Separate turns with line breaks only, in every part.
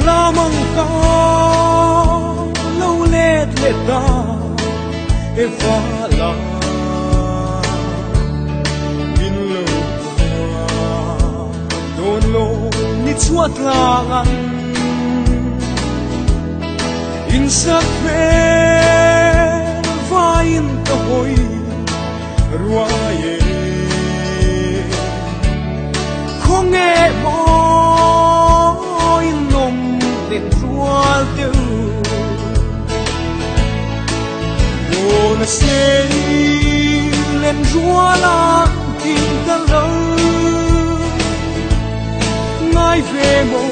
Lamang ka lâu lết lết ta e pha la bin lo don lo ni chuat langan in sak ve va in to hoi ruaye không nghe mo lên rual tiêu buồn say lên rual an tim ta lâu ngay về mồ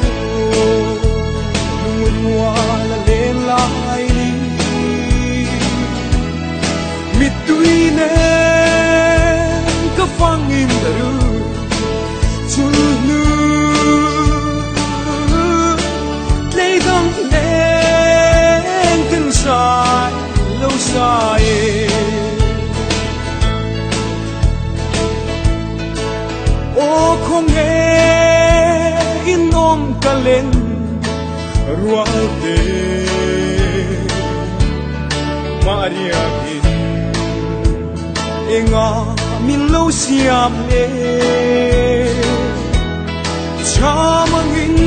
buồn rual lên lại đi mít tuy nên có phăng im đời chưa lâu dài ô không nghe in ôm cả lên ruang tê Maria in enga min lâu xiam lê cha mangin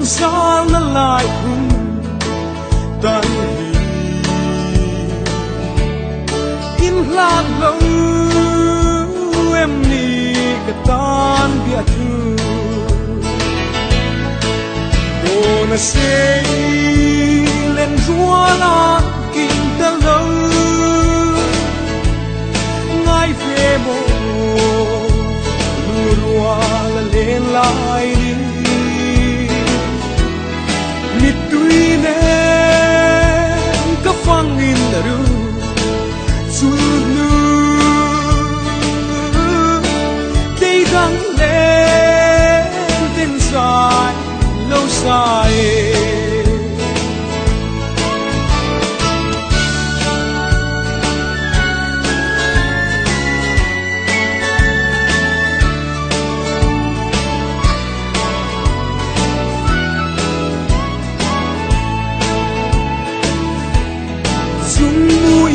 sa na lại cùng tan lạc lâu em đi cái tan bia thư đồ nó sẽ lên rúa lan kinh ta lâu ngay về mồ lùa lùa là lên lại đi mít tuy nên có phăng in là được cây gắng lên tên dài lâu dài dung mùi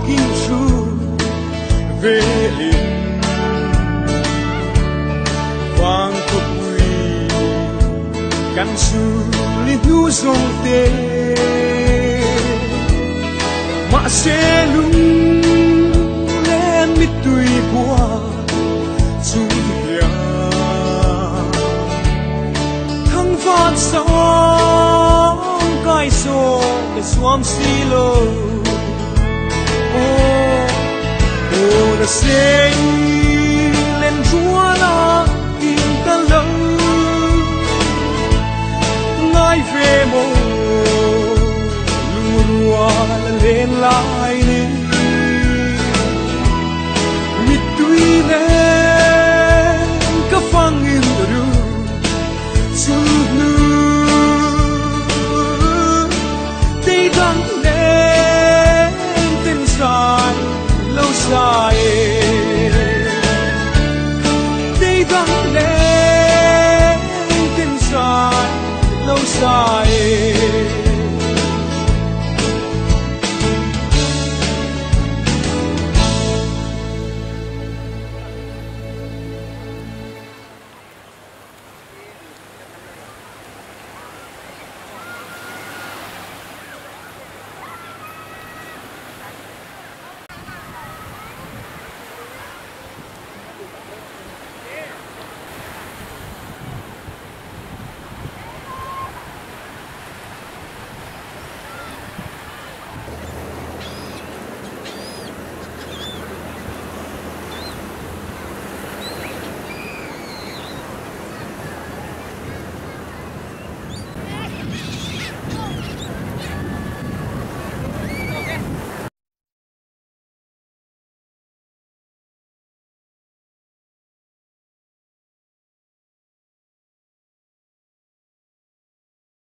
kinh chu về liền vang khúc quy căn su li nu sông tê mà sẽ lung lên mít tùy qua chu ya thăng phát sóng cái số cái xoam xì lô nó sẽ lên rúa la tim ta lâu ngay về mồ lùa lùa lên lại đi mít tuy nên có phăng in được chút nữa tay gắng lên tên dài lâu dài tay gắng lên tên dài lâu dài